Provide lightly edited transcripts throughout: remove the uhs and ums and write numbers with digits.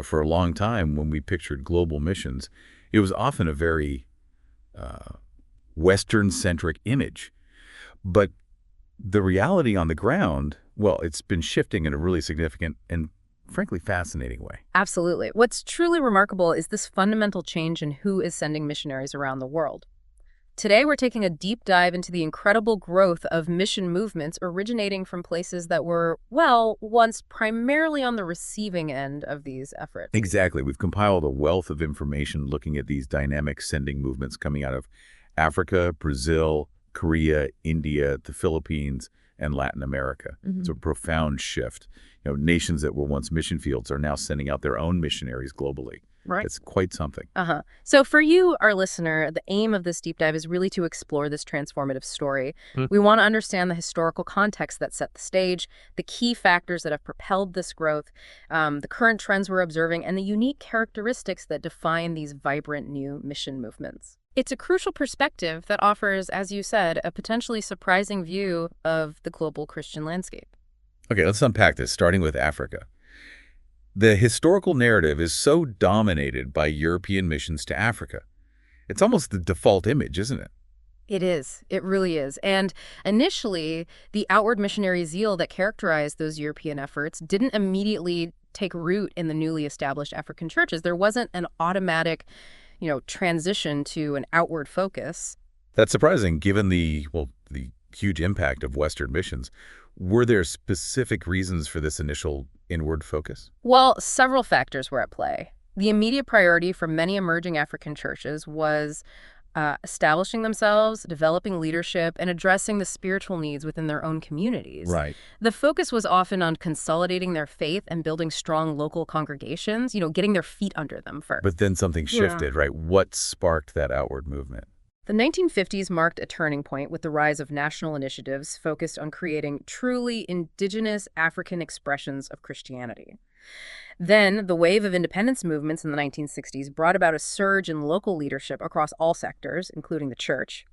for a long time when we pictured global missions, it was often a very Western-centric image. But the reality on the ground, well, it's been shifting in a really significant and frankly fascinating way. Absolutely. What's truly remarkable is this fundamental change in who is sending missionaries around the world. Today, we're taking a deep dive into the incredible growth of mission movements originating from places that were, well, once primarily on the receiving end of these efforts. Exactly. We've compiled a wealth of information looking at these dynamic sending movements coming out of Africa, Brazil, Korea, India, the Philippines, and Latin America. It's a profound shift. Nations that were once mission fields are now sending out their own missionaries globally. Right. It's quite something. So for you, our listener, the aim of this deep dive is really to explore this transformative story. We want to understand the historical context that set the stage, the key factors that have propelled this growth, the current trends we're observing, and the unique characteristics that define these vibrant new mission movements. It's a crucial perspective that offers, as you said, a potentially surprising view of the global Christian landscape. Okay, let's unpack this, starting with Africa. The historical narrative is so dominated by European missions to Africa. It's almost the default image, isn't it? It is. It really is. And initially, the outward missionary zeal that characterized those European efforts didn't immediately take root in the newly established African churches. There wasn't an automatic, transition to an outward focus. That's surprising, given the huge impact of Western missions. Were there specific reasons for this initial inward focus? Well, several factors were at play. The immediate priority for many emerging African churches was establishing themselves, developing leadership, and addressing the spiritual needs within their own communities. Right. The focus was often on consolidating their faith and building strong local congregations, getting their feet under them first. But then something shifted, right? What sparked that outward movement? The 1950s marked a turning point with the rise of national initiatives focused on creating truly indigenous African expressions of Christianity. Then, the wave of independence movements in the 1960s brought about a surge in local leadership across all sectors, including the church.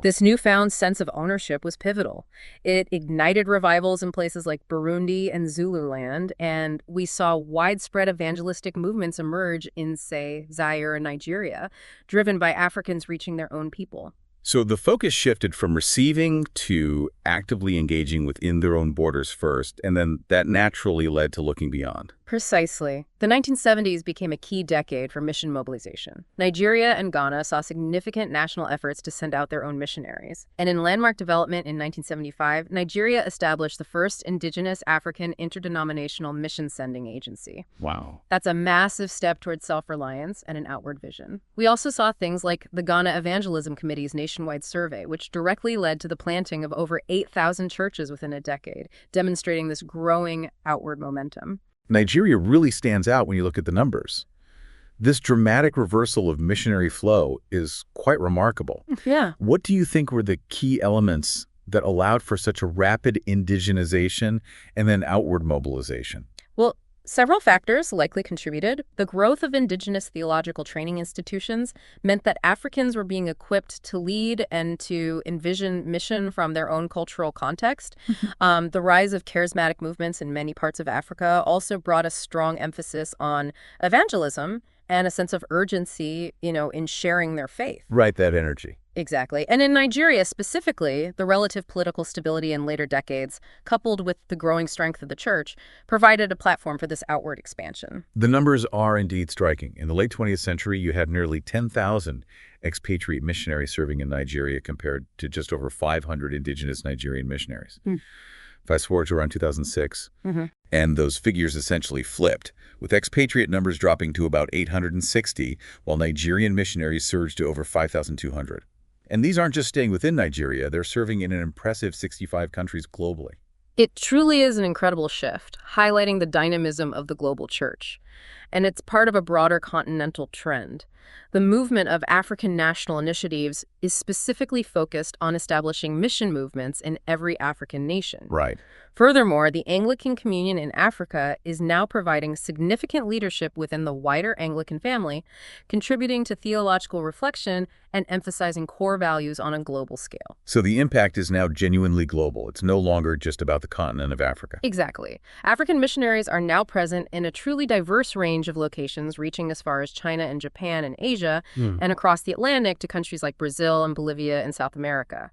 This newfound sense of ownership was pivotal. It ignited revivals in places like Burundi and Zululand, and we saw widespread evangelistic movements emerge in, say, Zaire and Nigeria, driven by Africans reaching their own people. So the focus shifted from receiving to actively engaging within their own borders first, and then that naturally led to looking beyond. Precisely. The 1970s became a key decade for mission mobilization. Nigeria and Ghana saw significant national efforts to send out their own missionaries. And in landmark development in 1975, Nigeria established the first indigenous African interdenominational mission-sending agency. Wow. That's a massive step towards self-reliance and an outward vision. We also saw things like the Ghana Evangelism Committee's nationwide survey, which directly led to the planting of over 8,000 churches within a decade, demonstrating this growing outward momentum. Nigeria really stands out when you look at the numbers. This dramatic reversal of missionary flow is quite remarkable. Yeah. What do you think were the key elements that allowed for such a rapid indigenization and then outward mobilization? Well, several factors likely contributed. The growth of indigenous theological training institutions meant that Africans were being equipped to lead and to envision mission from their own cultural context. The rise of charismatic movements in many parts of Africa also brought a strong emphasis on evangelism and a sense of urgency, in sharing their faith. Right, that energy. Exactly. And in Nigeria specifically, the relative political stability in later decades, coupled with the growing strength of the church, provided a platform for this outward expansion. The numbers are indeed striking. In the late 20th century, you had nearly 10,000 expatriate missionaries serving in Nigeria compared to just over 500 indigenous Nigerian missionaries. Fast forward to around 2006, and those figures essentially flipped, with expatriate numbers dropping to about 860, while Nigerian missionaries surged to over 5,200. And these aren't just staying within Nigeria, they're serving in an impressive 65 countries globally. It truly is an incredible shift, highlighting the dynamism of the global church. And it's part of a broader continental trend. The movement of African national initiatives is specifically focused on establishing mission movements in every African nation. Right. Furthermore, the Anglican Communion in Africa is now providing significant leadership within the wider Anglican family, contributing to theological reflection and emphasizing core values on a global scale. So the impact is now genuinely global. It's no longer just about the continent of Africa. Exactly. African missionaries are now present in a truly diverse range of locations, reaching as far as China and Japan and Asia, and across the Atlantic to countries like Brazil and Bolivia and South America.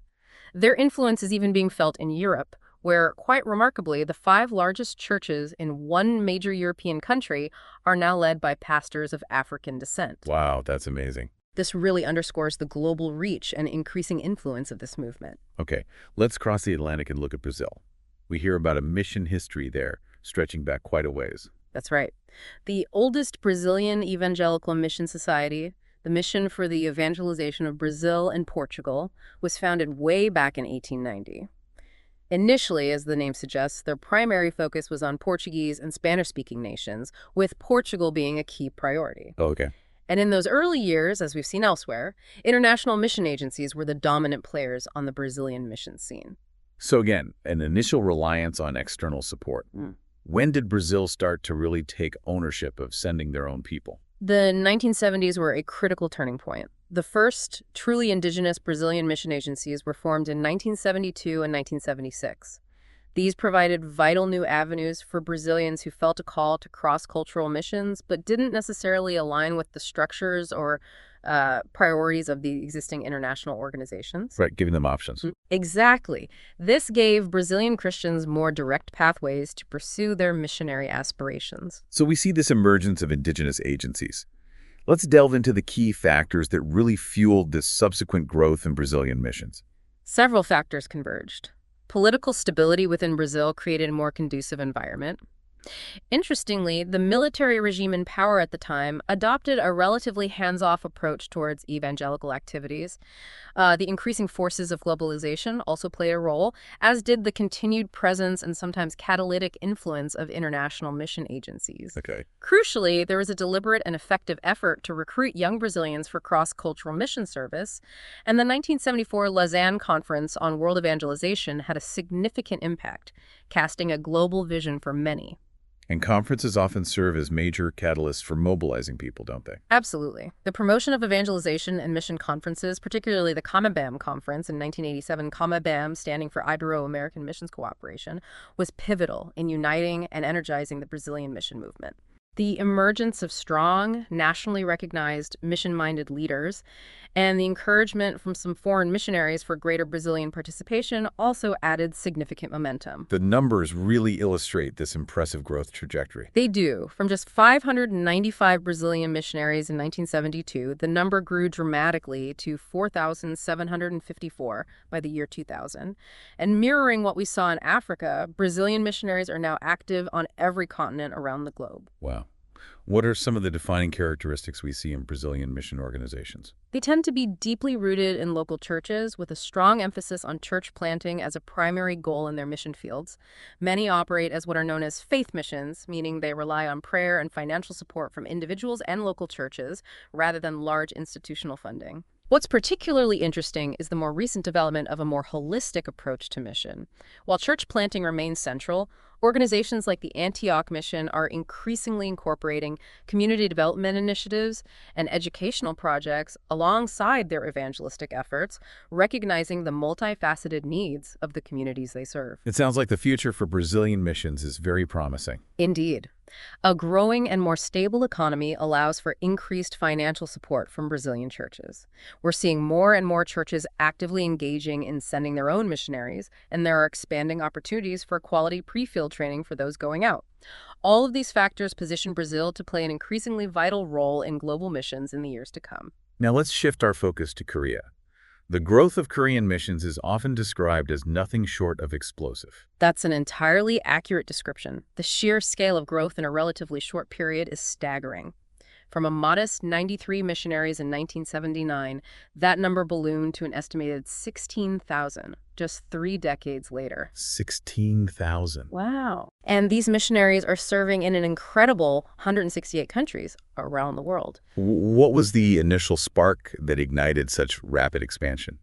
Their influence is even being felt in Europe, where, quite remarkably, the 5 largest churches in one major European country are now led by pastors of African descent. Wow, that's amazing. This really underscores the global reach and increasing influence of this movement. Okay, let's cross the Atlantic and look at Brazil. We hear about a mission history there, stretching back quite a ways. That's right. The oldest Brazilian evangelical mission society, the Mission for the Evangelization of Brazil and Portugal, was founded way back in 1890. Initially, as the name suggests, their primary focus was on Portuguese and Spanish-speaking nations, with Portugal being a key priority. Oh, okay. And in those early years, as we've seen elsewhere, international mission agencies were the dominant players on the Brazilian mission scene. So again, an initial reliance on external support. When did Brazil start to really take ownership of sending their own people? The 1970s were a critical turning point. The first truly indigenous Brazilian mission agencies were formed in 1972 and 1976. These provided vital new avenues for Brazilians who felt a call to cross-cultural missions, but didn't necessarily align with the structures or priorities of the existing international organizations. Right, giving them options. Exactly. This gave Brazilian Christians more direct pathways to pursue their missionary aspirations. So we see this emergence of indigenous agencies. Let's delve into the key factors that really fueled this subsequent growth in Brazilian missions. Several factors converged. Political stability within Brazil created a more conducive environment. Interestingly, the military regime in power at the time adopted a relatively hands-off approach towards evangelical activities. The increasing forces of globalization also played a role, as did the continued presence and sometimes catalytic influence of international mission agencies. Okay. Crucially, there was a deliberate and effective effort to recruit young Brazilians for cross-cultural mission service, and the 1974 Lausanne Conference on World Evangelization had a significant impact, casting a global vision for many. And conferences often serve as major catalysts for mobilizing people, don't they? Absolutely. The promotion of evangelization and mission conferences, particularly the COMEBAM conference in 1987, COMEBAM standing for Ibero-American Missions Cooperation, was pivotal in uniting and energizing the Brazilian mission movement. The emergence of strong, nationally recognized, mission-minded leaders and the encouragement from some foreign missionaries for greater Brazilian participation also added significant momentum. The numbers really illustrate this impressive growth trajectory. They do. From just 595 Brazilian missionaries in 1972, the number grew dramatically to 4,754 by the year 2000. And mirroring what we saw in Africa, Brazilian missionaries are now active on every continent around the globe. Wow. What are some of the defining characteristics we see in Brazilian mission organizations? They tend to be deeply rooted in local churches with a strong emphasis on church planting as a primary goal in their mission fields. Many operate as what are known as faith missions, meaning they rely on prayer and financial support from individuals and local churches rather than large institutional funding. What's particularly interesting is the more recent development of a more holistic approach to mission. While church planting remains central, organizations like the Antioch Mission are increasingly incorporating community development initiatives and educational projects alongside their evangelistic efforts, recognizing the multifaceted needs of the communities they serve. It sounds like the future for Brazilian missions is very promising. Indeed. A growing and more stable economy allows for increased financial support from Brazilian churches. We're seeing more and more churches actively engaging in sending their own missionaries, and there are expanding opportunities for quality pre-field training for those going out. All of these factors position Brazil to play an increasingly vital role in global missions in the years to come. Now let's shift our focus to Korea. The growth of Korean missions is often described as nothing short of explosive. That's an entirely accurate description. The sheer scale of growth in a relatively short period is staggering. From a modest 93 missionaries in 1979, that number ballooned to an estimated 16,000 just 3 decades later. 16,000. Wow. And these missionaries are serving in an incredible 168 countries around the world. What was the initial spark that ignited such rapid expansion?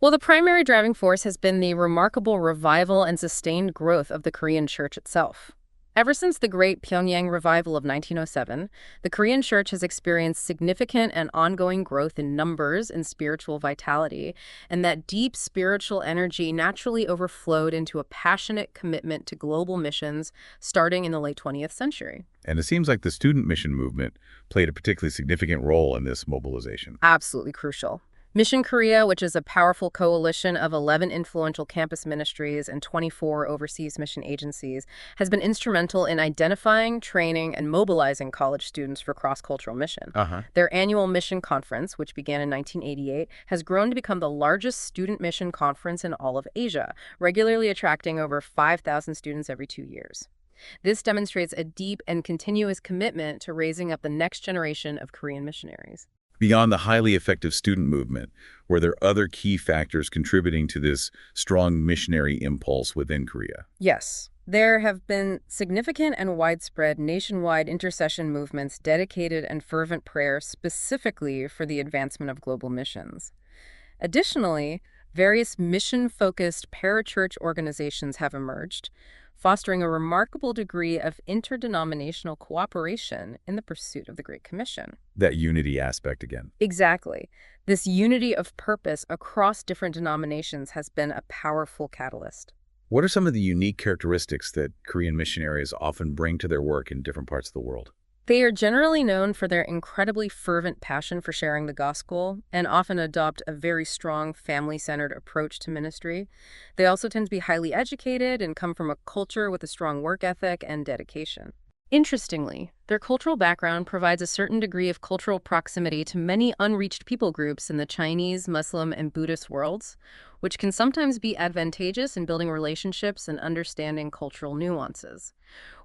Well, the primary driving force has been the remarkable revival and sustained growth of the Korean church itself. Ever since the Great Pyongyang Revival of 1907, the Korean church has experienced significant and ongoing growth in numbers and spiritual vitality, and that deep spiritual energy naturally overflowed into a passionate commitment to global missions starting in the late 20th century. And it seems like the student mission movement played a particularly significant role in this mobilization. Absolutely crucial. Mission Korea, which is a powerful coalition of 11 influential campus ministries and 24 overseas mission agencies, has been instrumental in identifying, training, and mobilizing college students for cross-cultural mission. Their annual mission conference, which began in 1988, has grown to become the largest student mission conference in all of Asia, regularly attracting over 5,000 students every 2 years. This demonstrates a deep and continuous commitment to raising up the next generation of Korean missionaries. Beyond the highly effective student movement, were there other key factors contributing to this strong missionary impulse within Korea? Yes, there have been significant and widespread nationwide intercession movements dedicated and fervent prayer specifically for the advancement of global missions. Additionally, various mission-focused parachurch organizations have emerged, fostering a remarkable degree of interdenominational cooperation in the pursuit of the Great Commission. That unity aspect again. Exactly. This unity of purpose across different denominations has been a powerful catalyst. What are some of the unique characteristics that Korean missionaries often bring to their work in different parts of the world? They are generally known for their incredibly fervent passion for sharing the gospel and often adopt a very strong family-centered approach to ministry. They also tend to be highly educated and come from a culture with a strong work ethic and dedication. Interestingly, their cultural background provides a certain degree of cultural proximity to many unreached people groups in the Chinese, Muslim, and Buddhist worlds, which can sometimes be advantageous in building relationships and understanding cultural nuances.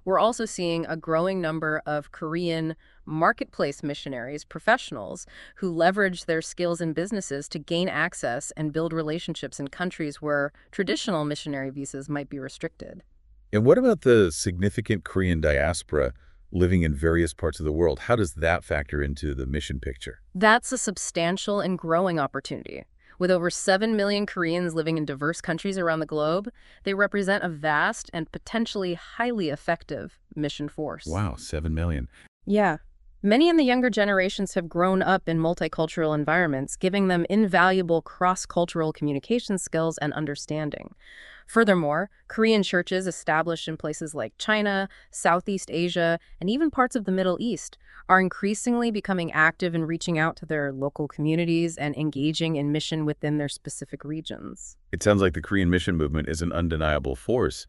We're also seeing a growing number of Korean marketplace missionaries, professionals, who leverage their skills in businesses to gain access and build relationships in countries where traditional missionary visas might be restricted. And what about the significant Korean diaspora living in various parts of the world? How does that factor into the mission picture? That's a substantial and growing opportunity. With over 7 million Koreans living in diverse countries around the globe, they represent a vast and potentially highly effective mission force. Wow, 7 million. Yeah. Many in the younger generations have grown up in multicultural environments, giving them invaluable cross-cultural communication skills and understanding. Furthermore, Korean churches established in places like China, Southeast Asia, and even parts of the Middle East are increasingly becoming active in reaching out to their local communities and engaging in mission within their specific regions. It sounds like the Korean mission movement is an undeniable force.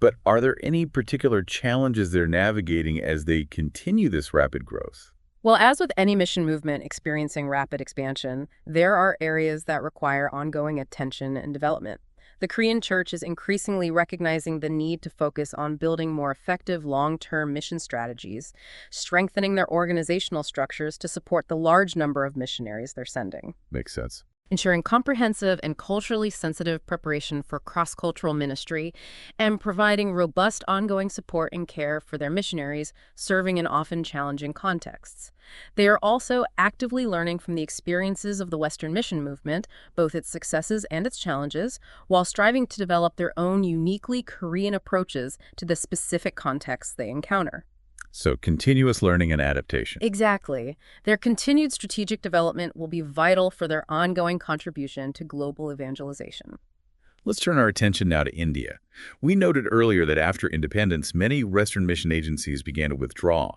But are there any particular challenges they're navigating as they continue this rapid growth? Well, as with any mission movement experiencing rapid expansion, there are areas that require ongoing attention and development. The Korean church is increasingly recognizing the need to focus on building more effective long-term mission strategies, strengthening their organizational structures to support the large number of missionaries they're sending. Makes sense. Ensuring comprehensive and culturally sensitive preparation for cross-cultural ministry, and providing robust ongoing support and care for their missionaries serving in often challenging contexts. They are also actively learning from the experiences of the Western mission movement, both its successes and its challenges, while striving to develop their own uniquely Korean approaches to the specific contexts they encounter. So continuous learning and adaptation. Exactly. Their continued strategic development will be vital for their ongoing contribution to global evangelization. Let's turn our attention now to India. We noted earlier that after independence, many Western mission agencies began to withdraw.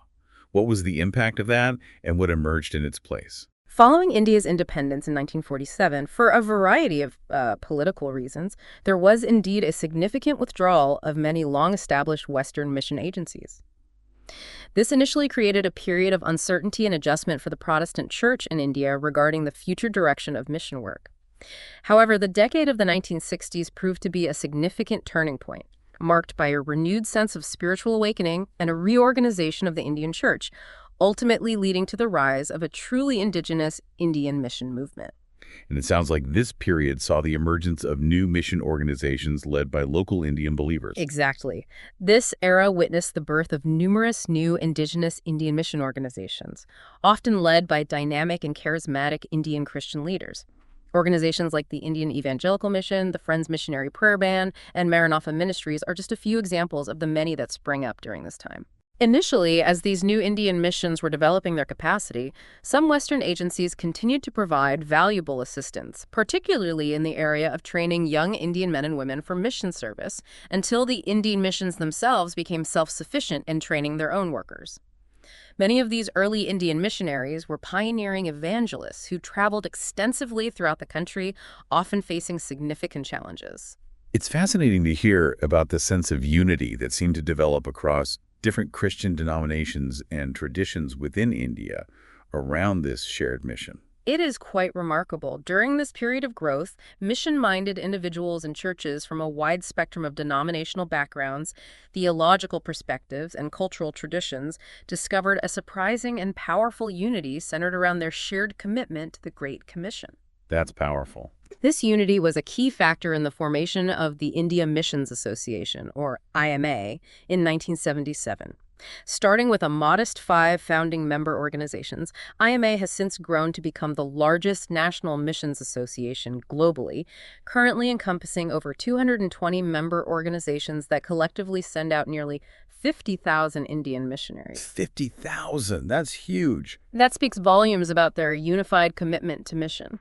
What was the impact of that, and what emerged in its place? Following India's independence in 1947, for a variety of political reasons, there was indeed a significant withdrawal of many long-established Western mission agencies. This initially created a period of uncertainty and adjustment for the Protestant Church in India regarding the future direction of mission work. However, the decade of the 1960s proved to be a significant turning point, marked by a renewed sense of spiritual awakening and a reorganization of the Indian Church, ultimately leading to the rise of a truly indigenous Indian mission movement. And it sounds like this period saw the emergence of new mission organizations led by local Indian believers. Exactly. This era witnessed the birth of numerous new indigenous Indian mission organizations, often led by dynamic and charismatic Indian Christian leaders. Organizations like the Indian Evangelical Mission, the Friends Missionary Prayer Band, and Maranatha Ministries are just a few examples of the many that sprang up during this time. Initially, as these new Indian missions were developing their capacity, some Western agencies continued to provide valuable assistance, particularly in the area of training young Indian men and women for mission service, until the Indian missions themselves became self-sufficient in training their own workers. Many of these early Indian missionaries were pioneering evangelists who traveled extensively throughout the country, often facing significant challenges. It's fascinating to hear about the sense of unity that seemed to develop across different Christian denominations and traditions within India around this shared mission. It is quite remarkable. During this period of growth, mission-minded individuals and churches from a wide spectrum of denominational backgrounds, theological perspectives, and cultural traditions discovered a surprising and powerful unity centered around their shared commitment to the Great Commission. That's powerful. This unity was a key factor in the formation of the India Missions Association, or IMA, in 1977. Starting with a modest 5 founding member organizations, IMA has since grown to become the largest national missions association globally, currently encompassing over 220 member organizations that collectively send out nearly 50,000 Indian missionaries. 50,000, that's huge. That speaks volumes about their unified commitment to mission.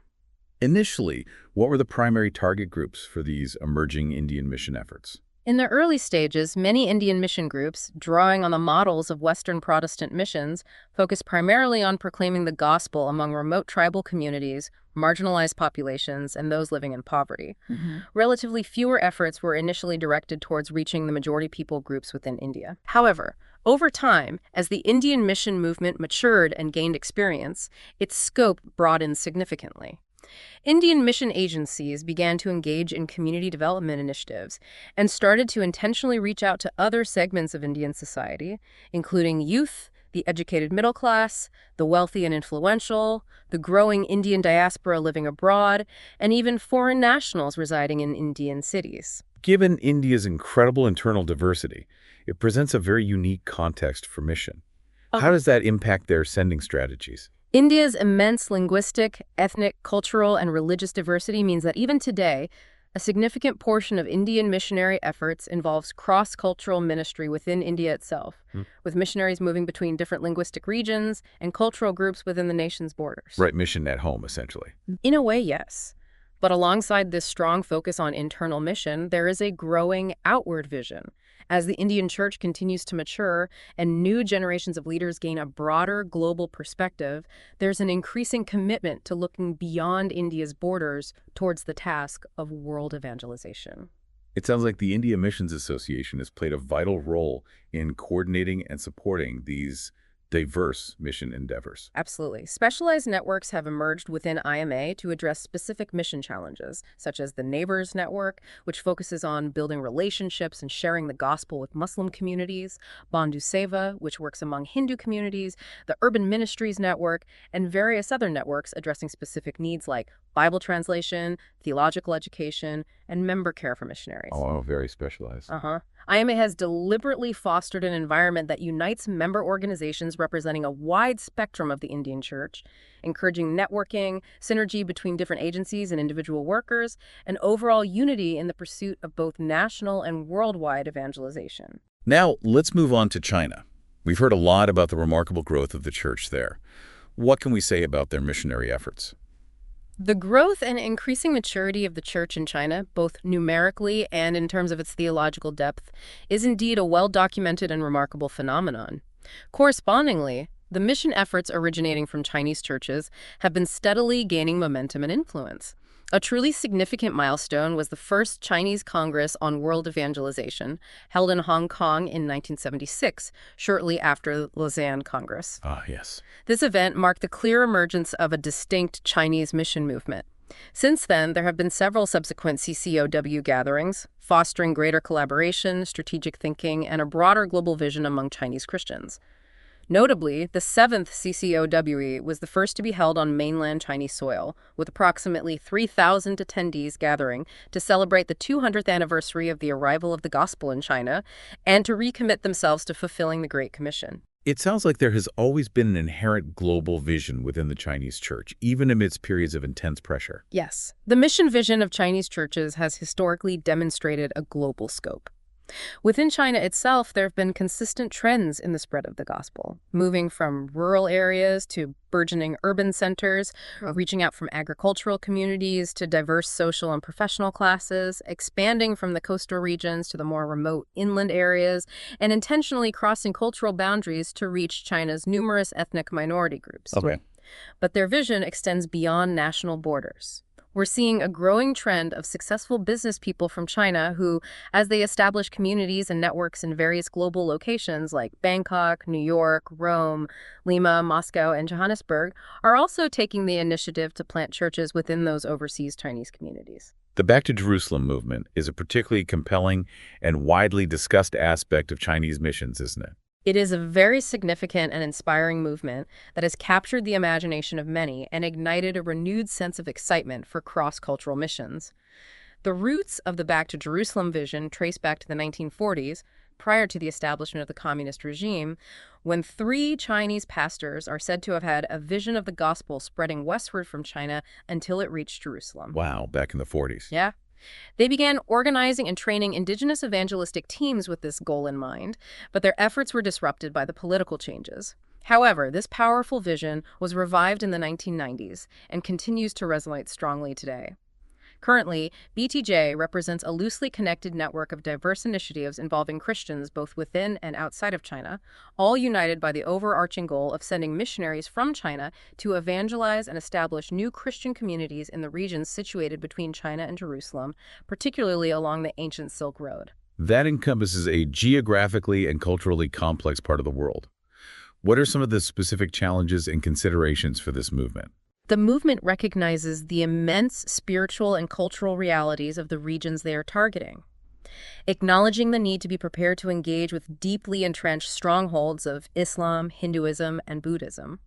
Initially, what were the primary target groups for these emerging Indian mission efforts? In the early stages, many Indian mission groups, drawing on the models of Western Protestant missions, focused primarily on proclaiming the gospel among remote tribal communities, marginalized populations, and those living in poverty. Relatively fewer efforts were initially directed towards reaching the majority people groups within India. However, over time, as the Indian mission movement matured and gained experience, its scope broadened significantly. Indian mission agencies began to engage in community development initiatives and started to intentionally reach out to other segments of Indian society, including youth, the educated middle class, the wealthy and influential, the growing Indian diaspora living abroad, and even foreign nationals residing in Indian cities. Given India's incredible internal diversity, it presents a very unique context for mission. How does that impact their sending strategies? India's immense linguistic, ethnic, cultural, and religious diversity means that even today, a significant portion of Indian missionary efforts involves cross-cultural ministry within India itself, with missionaries moving between different linguistic regions and cultural groups within the nation's borders. Right, mission at home, essentially. In a way, yes. But alongside this strong focus on internal mission, there is a growing outward vision. As the Indian church continues to mature and new generations of leaders gain a broader global perspective, there's an increasing commitment to looking beyond India's borders towards the task of world evangelization. It sounds like the India Missions Association has played a vital role in coordinating and supporting these diverse mission endeavors. Absolutely. Specialized networks have emerged within IMA to address specific mission challenges, such as the Neighbors Network, which focuses on building relationships and sharing the gospel with Muslim communities, Bandhu Seva, which works among Hindu communities, the Urban Ministries Network, and various other networks addressing specific needs like Bible translation, theological education, and member care for missionaries. Oh, very specialized. IMA has deliberately fostered an environment that unites member organizations representing a wide spectrum of the Indian church, encouraging networking, synergy between different agencies and individual workers, and overall unity in the pursuit of both national and worldwide evangelization. Now, let's move on to China. We've heard a lot about the remarkable growth of the church there. What can we say about their missionary efforts? The growth and increasing maturity of the church in China, both numerically and in terms of its theological depth, is indeed a well-documented and remarkable phenomenon. Correspondingly, the mission efforts originating from Chinese churches have been steadily gaining momentum and influence. A truly significant milestone was the first Chinese Congress on World Evangelization, held in Hong Kong in 1976, shortly after the Lausanne Congress. Ah, yes. This event marked the clear emergence of a distinct Chinese mission movement. Since then, there have been several subsequent CCOW gatherings, fostering greater collaboration, strategic thinking, and a broader global vision among Chinese Christians. Notably, the 7th CCOWE was the first to be held on mainland Chinese soil, with approximately 3,000 attendees gathering to celebrate the 200th anniversary of the arrival of the gospel in China and to recommit themselves to fulfilling the Great Commission. It sounds like there has always been an inherent global vision within the Chinese church, even amidst periods of intense pressure. Yes, the mission vision of Chinese churches has historically demonstrated a global scope. Within China itself, there have been consistent trends in the spread of the gospel, moving from rural areas to burgeoning urban centers, reaching out from agricultural communities to diverse social and professional classes, expanding from the coastal regions to the more remote inland areas, and intentionally crossing cultural boundaries to reach China's numerous ethnic minority groups. Okay. But their vision extends beyond national borders. We're seeing a growing trend of successful business people from China who, as they establish communities and networks in various global locations like Bangkok, New York, Rome, Lima, Moscow, and Johannesburg, are also taking the initiative to plant churches within those overseas Chinese communities. The Back to Jerusalem movement is a particularly compelling and widely discussed aspect of Chinese missions, isn't it? It is a very significant and inspiring movement that has captured the imagination of many and ignited a renewed sense of excitement for cross-cultural missions. The roots of the Back to Jerusalem vision trace back to the 1940s, prior to the establishment of the communist regime, when 3 Chinese pastors are said to have had a vision of the gospel spreading westward from China until it reached Jerusalem. Wow, back in the 40s. Yeah. They began organizing and training indigenous evangelistic teams with this goal in mind, but their efforts were disrupted by the political changes. However, this powerful vision was revived in the 1990s and continues to resonate strongly today. Currently, BTJ represents a loosely connected network of diverse initiatives involving Christians both within and outside of China, all united by the overarching goal of sending missionaries from China to evangelize and establish new Christian communities in the regions situated between China and Jerusalem, particularly along the ancient Silk Road. That encompasses a geographically and culturally complex part of the world. What are some of the specific challenges and considerations for this movement? The movement recognizes the immense spiritual and cultural realities of the regions they are targeting, acknowledging the need to be prepared to engage with deeply entrenched strongholds of Islam, Hinduism, and Buddhism.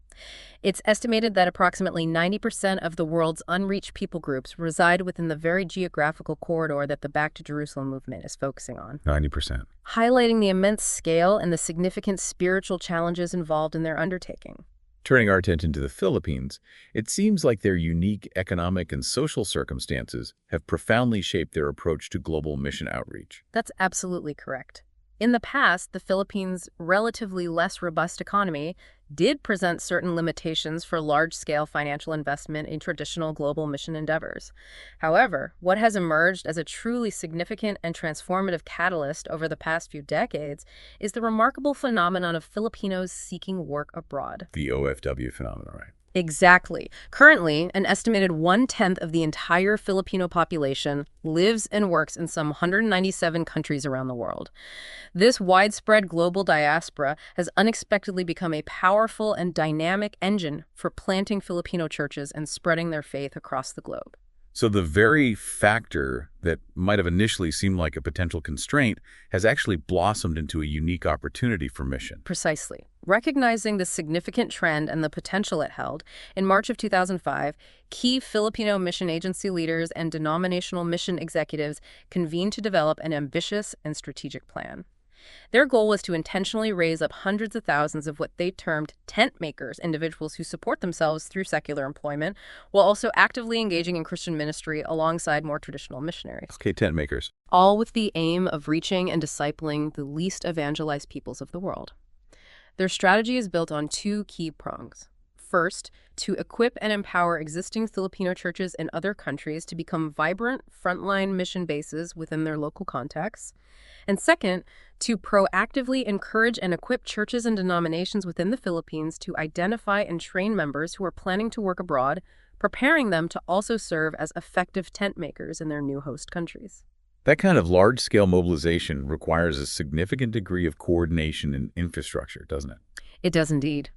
It's estimated that approximately 90% of the world's unreached people groups reside within the very geographical corridor that the Back to Jerusalem movement is focusing on, 90%. highlighting the immense scale and the significant spiritual challenges involved in their undertaking. Turning our attention to the Philippines, it seems like their unique economic and social circumstances have profoundly shaped their approach to global mission outreach. That's absolutely correct. In the past, the Philippines' relatively less robust economy did present certain limitations for large-scale financial investment in traditional global mission endeavors. However, what has emerged as a truly significant and transformative catalyst over the past few decades is the remarkable phenomenon of Filipinos seeking work abroad. The OFW phenomenon, right? Exactly. Currently, an estimated 1/10 of the entire Filipino population lives and works in some 197 countries around the world. This widespread global diaspora has unexpectedly become a powerful and dynamic engine for planting Filipino churches and spreading their faith across the globe. So the very factor that might have initially seemed like a potential constraint has actually blossomed into a unique opportunity for mission. Precisely. Recognizing the significant trend and the potential it held, in March of 2005, key Filipino mission agency leaders and denominational mission executives convened to develop an ambitious and strategic plan. Their goal was to intentionally raise up hundreds of thousands of what they termed tent makers, individuals who support themselves through secular employment, while also actively engaging in Christian ministry alongside more traditional missionaries. Okay, tent makers. All with the aim of reaching and discipling the least evangelized peoples of the world. Their strategy is built on 2 key prongs. First, to equip and empower existing Filipino churches in other countries to become vibrant frontline mission bases within their local contexts. And second, to proactively encourage and equip churches and denominations within the Philippines to identify and train members who are planning to work abroad, preparing them to also serve as effective tent makers in their new host countries. That kind of large-scale mobilization requires a significant degree of coordination and infrastructure, doesn't it? It does indeed.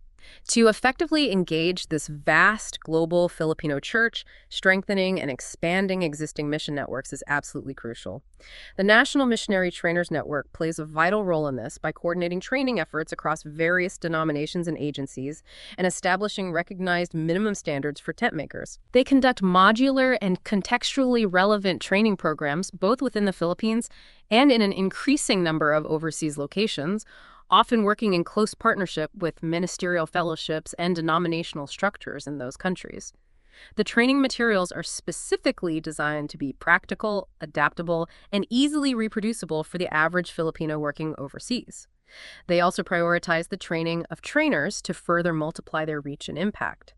To effectively engage this vast global Filipino church, strengthening and expanding existing mission networks is absolutely crucial. The National Missionary Trainers Network plays a vital role in this by coordinating training efforts across various denominations and agencies and establishing recognized minimum standards for tent makers. They conduct modular and contextually relevant training programs both within the Philippines and in an increasing number of overseas locations, often working in close partnership with ministerial fellowships and denominational structures in those countries. The training materials are specifically designed to be practical, adaptable, and easily reproducible for the average Filipino working overseas. They also prioritize the training of trainers to further multiply their reach and impact.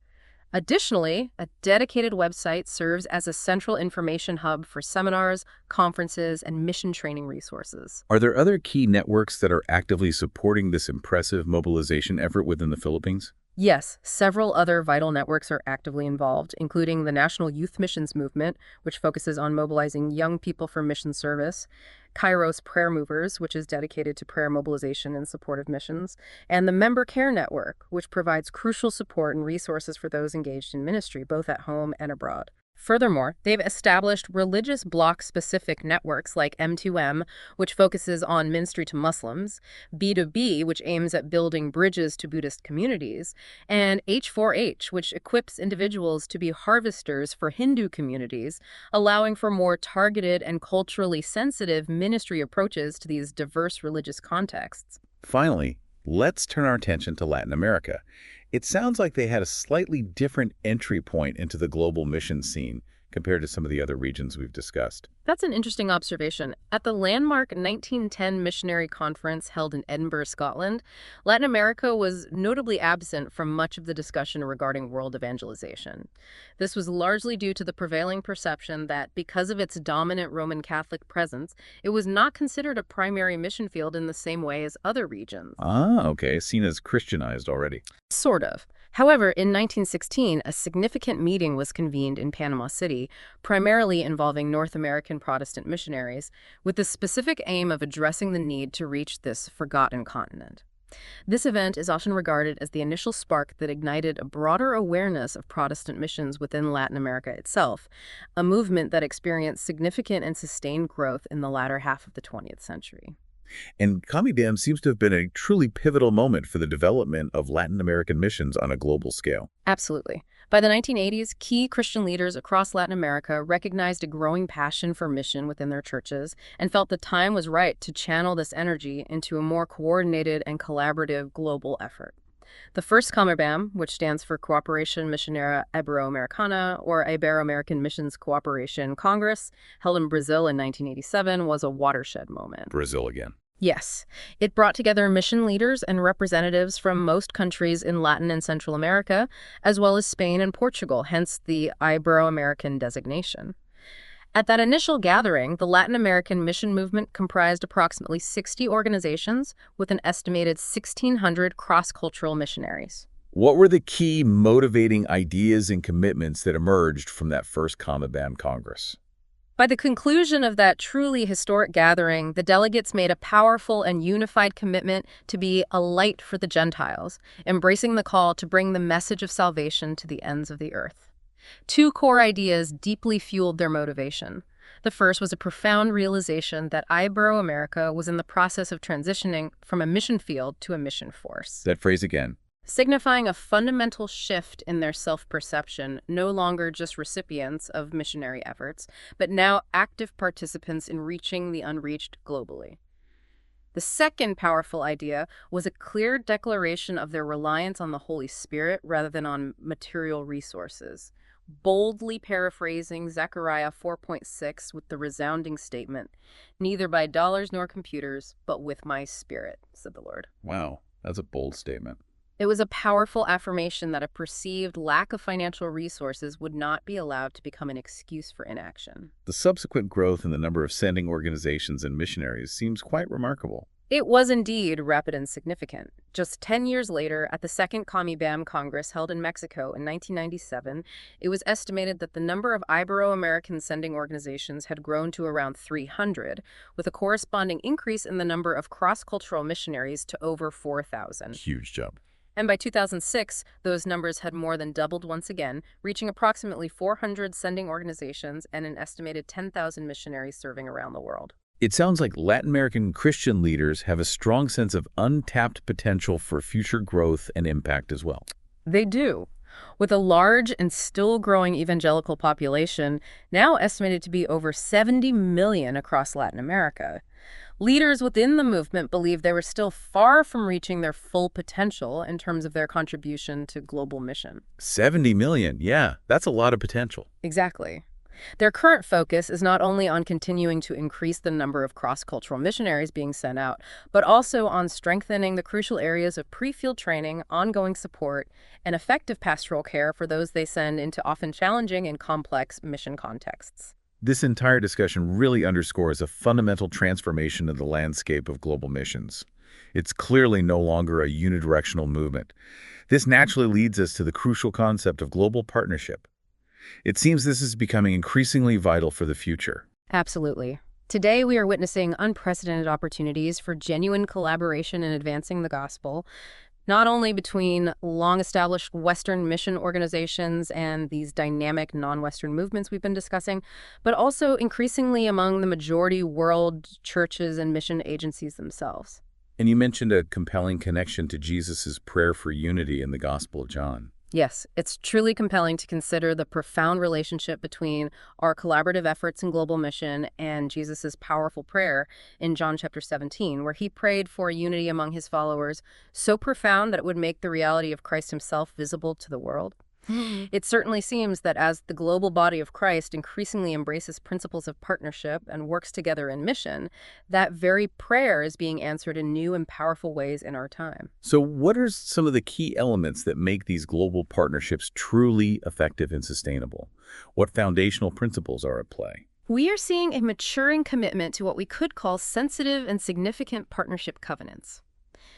Additionally, a dedicated website serves as a central information hub for seminars, conferences, and mission training resources. Are there other key networks that are actively supporting this impressive mobilization effort within the Philippines? Yes, several other vital networks are actively involved, including the National Youth Missions Movement, which focuses on mobilizing young people for mission service, Kairos Prayer Movers, which is dedicated to prayer mobilization in support of missions, and the Member Care Network, which provides crucial support and resources for those engaged in ministry, both at home and abroad. Furthermore, they've established religious bloc-specific networks like M2M, which focuses on ministry to Muslims, B2B, which aims at building bridges to Buddhist communities, and H4H, which equips individuals to be harvesters for Hindu communities, allowing for more targeted and culturally sensitive ministry approaches to these diverse religious contexts. Finally, let's turn our attention to Latin America. It sounds like they had a slightly different entry point into the global mission scene compared to some of the other regions we've discussed. That's an interesting observation. At the landmark 1910 missionary conference held in Edinburgh, Scotland, Latin America was notably absent from much of the discussion regarding world evangelization. This was largely due to the prevailing perception that because of its dominant Roman Catholic presence, it was not considered a primary mission field in the same way as other regions. Ah, okay. Seen as Christianized already. Sort of. However, in 1916, a significant meeting was convened in Panama City, primarily involving North American Protestant missionaries, with the specific aim of addressing the need to reach this forgotten continent. This event is often regarded as the initial spark that ignited a broader awareness of Protestant missions within Latin America itself, a movement that experienced significant and sustained growth in the latter half of the 20th century. And Kamidam seems to have been a truly pivotal moment for the development of Latin American missions on a global scale. Absolutely. By the 1980s, key Christian leaders across Latin America recognized a growing passion for mission within their churches and felt the time was right to channel this energy into a more coordinated and collaborative global effort. The first COMIBAM, which stands for Cooperation Missionera Iberoamericana, or Ibero-American Missions Cooperation Congress, held in Brazil in 1987, was a watershed moment. Brazil again. Yes, it brought together mission leaders and representatives from most countries in Latin and Central America, as well as Spain and Portugal, hence the Ibero-American designation. At that initial gathering, the Latin American mission movement comprised approximately 60 organizations with an estimated 1,600 cross-cultural missionaries. What were the key motivating ideas and commitments that emerged from that first COMIBAM Congress? By the conclusion of that truly historic gathering, the delegates made a powerful and unified commitment to be a light for the Gentiles, embracing the call to bring the message of salvation to the ends of the earth. Two core ideas deeply fueled their motivation. The first was a profound realization that Ibero-America was in the process of transitioning from a mission field to a mission force. That phrase again. Signifying a fundamental shift in their self-perception, no longer just recipients of missionary efforts, but now active participants in reaching the unreached globally. The second powerful idea was a clear declaration of their reliance on the Holy Spirit rather than on material resources, boldly paraphrasing Zechariah 4.6 with the resounding statement, "Neither by dollars nor computers, but with my Spirit," said the Lord. Wow, that's a bold statement. It was a powerful affirmation that a perceived lack of financial resources would not be allowed to become an excuse for inaction. The subsequent growth in the number of sending organizations and missionaries seems quite remarkable. It was indeed rapid and significant. Just 10 years later, at the second COMIBAM Congress held in Mexico in 1997, it was estimated that the number of Ibero-American sending organizations had grown to around 300, with a corresponding increase in the number of cross-cultural missionaries to over 4,000. Huge jump. And by 2006, those numbers had more than doubled once again, reaching approximately 400 sending organizations and an estimated 10,000 missionaries serving around the world. It sounds like Latin American Christian leaders have a strong sense of untapped potential for future growth and impact as well. They do. With a large and still growing evangelical population, now estimated to be over 70 million across Latin America, Leaders within the movement believed they were still far from reaching their full potential in terms of their contribution to global mission. 70 million, yeah, that's a lot of potential. Exactly. Their current focus is not only on continuing to increase the number of cross-cultural missionaries being sent out, but also on strengthening the crucial areas of pre-field training, ongoing support, and effective pastoral care for those they send into often challenging and complex mission contexts. This entire discussion really underscores a fundamental transformation of the landscape of global missions. It's clearly no longer a unidirectional movement. This naturally leads us to the crucial concept of global partnership. It seems this is becoming increasingly vital for the future. Absolutely. Today, we are witnessing unprecedented opportunities for genuine collaboration in advancing the gospel, not only between long-established Western mission organizations and these dynamic non-Western movements we've been discussing, but also increasingly among the majority world churches and mission agencies themselves. And you mentioned a compelling connection to Jesus' prayer for unity in the Gospel of John. Yes, it's truly compelling to consider the profound relationship between our collaborative efforts in global mission and Jesus' powerful prayer in John chapter 17, where he prayed for unity among his followers so profound that it would make the reality of Christ himself visible to the world. It certainly seems that as the global body of Christ increasingly embraces principles of partnership and works together in mission, that very prayer is being answered in new and powerful ways in our time. So what are some of the key elements that make these global partnerships truly effective and sustainable? What foundational principles are at play? We are seeing a maturing commitment to what we could call sensitive and significant partnership covenants.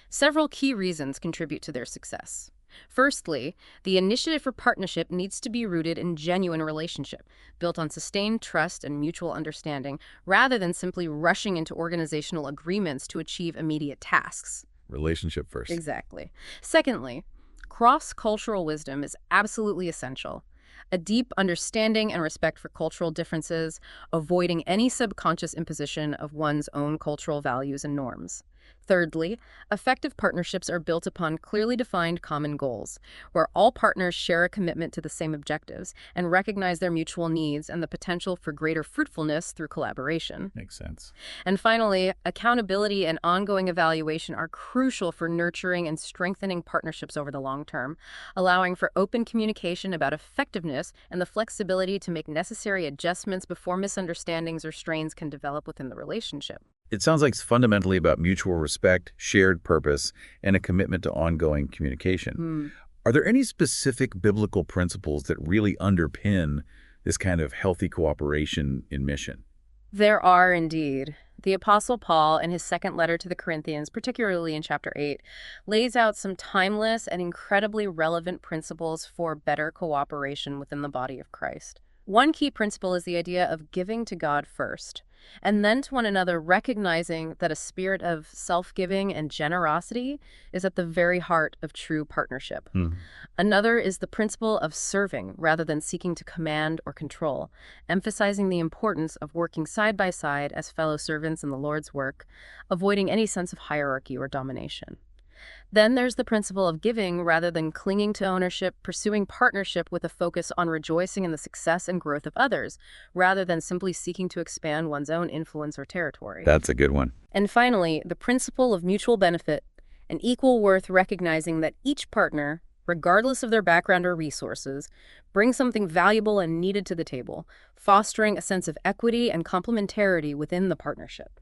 Several key reasons contribute to their success. Firstly, the initiative for partnership needs to be rooted in genuine relationship, built on sustained trust and mutual understanding, rather than simply rushing into organizational agreements to achieve immediate tasks. Relationship first. Exactly. Secondly, cross-cultural wisdom is absolutely essential. A deep understanding and respect for cultural differences, avoiding any subconscious imposition of one's own cultural values and norms. Thirdly, effective partnerships are built upon clearly defined common goals, where all partners share a commitment to the same objectives and recognize their mutual needs and the potential for greater fruitfulness through collaboration. Makes sense. And finally, accountability and ongoing evaluation are crucial for nurturing and strengthening partnerships over the long term, allowing for open communication about effectiveness and the flexibility to make necessary adjustments before misunderstandings or strains can develop within the relationship. It sounds like it's fundamentally about mutual respect, shared purpose, and a commitment to ongoing communication. Are there any specific biblical principles that really underpin this kind of healthy cooperation in mission? There are indeed. The Apostle Paul, in his second letter to the Corinthians, particularly in chapter 8, lays out some timeless and incredibly relevant principles for better cooperation within the body of Christ. One key principle is the idea of giving to God first, and then to one another, recognizing that a spirit of self-giving and generosity is at the very heart of true partnership. Another is the principle of serving rather than seeking to command or control, emphasizing the importance of working side by side as fellow servants in the Lord's work, avoiding any sense of hierarchy or domination. Then there's the principle of giving rather than clinging to ownership, pursuing partnership with a focus on rejoicing in the success and growth of others, rather than simply seeking to expand one's own influence or territory. That's a good one. And finally, the principle of mutual benefit and equal worth, recognizing that each partner, regardless of their background or resources, brings something valuable and needed to the table, fostering a sense of equity and complementarity within the partnership.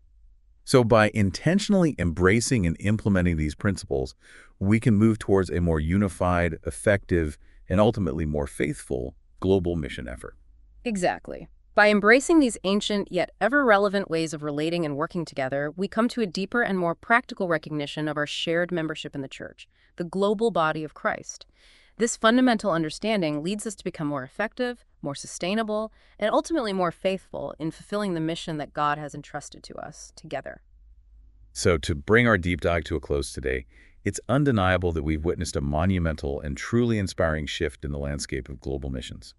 So by intentionally embracing and implementing these principles, we can move towards a more unified, effective, and ultimately more faithful global mission effort. Exactly. By embracing these ancient yet ever-relevant ways of relating and working together, we come to a deeper and more practical recognition of our shared membership in the church, the global body of Christ. This fundamental understanding leads us to become more effective, more sustainable, and ultimately more faithful in fulfilling the mission that God has entrusted to us together. So to bring our deep dive to a close today, it's undeniable that we've witnessed a monumental and truly inspiring shift in the landscape of global missions.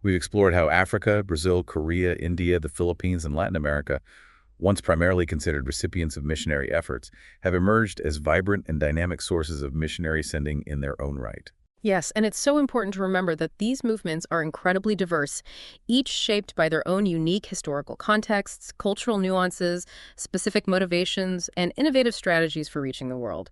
We've explored how Africa, Brazil, Korea, India, the Philippines, and Latin America, once primarily considered recipients of missionary efforts, have emerged as vibrant and dynamic sources of missionary sending in their own right. Yes, and it's so important to remember that these movements are incredibly diverse, each shaped by their own unique historical contexts, cultural nuances, specific motivations, and innovative strategies for reaching the world.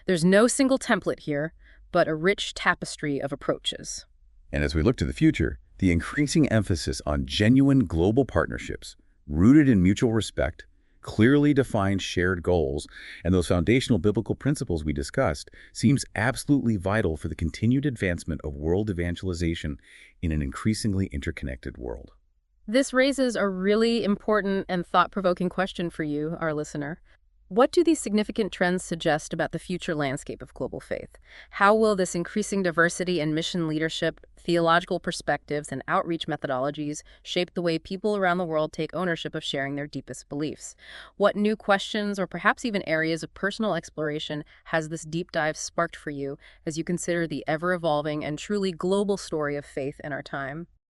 There's no single template here, but a rich tapestry of approaches. And as we look to the future, the increasing emphasis on genuine global partnerships, rooted in mutual respect, clearly defined shared goals, and those foundational biblical principles we discussed, seems absolutely vital for the continued advancement of world evangelization in an increasingly interconnected world. This raises a really important and thought-provoking question for you, our listener. What do these significant trends suggest about the future landscape of global faith? How will this increasing diversity in mission leadership, theological perspectives, and outreach methodologies shape the way people around the world take ownership of sharing their deepest beliefs? What new questions or perhaps even areas of personal exploration has this deep dive sparked for you as you consider the ever-evolving and truly global story of faith in our time?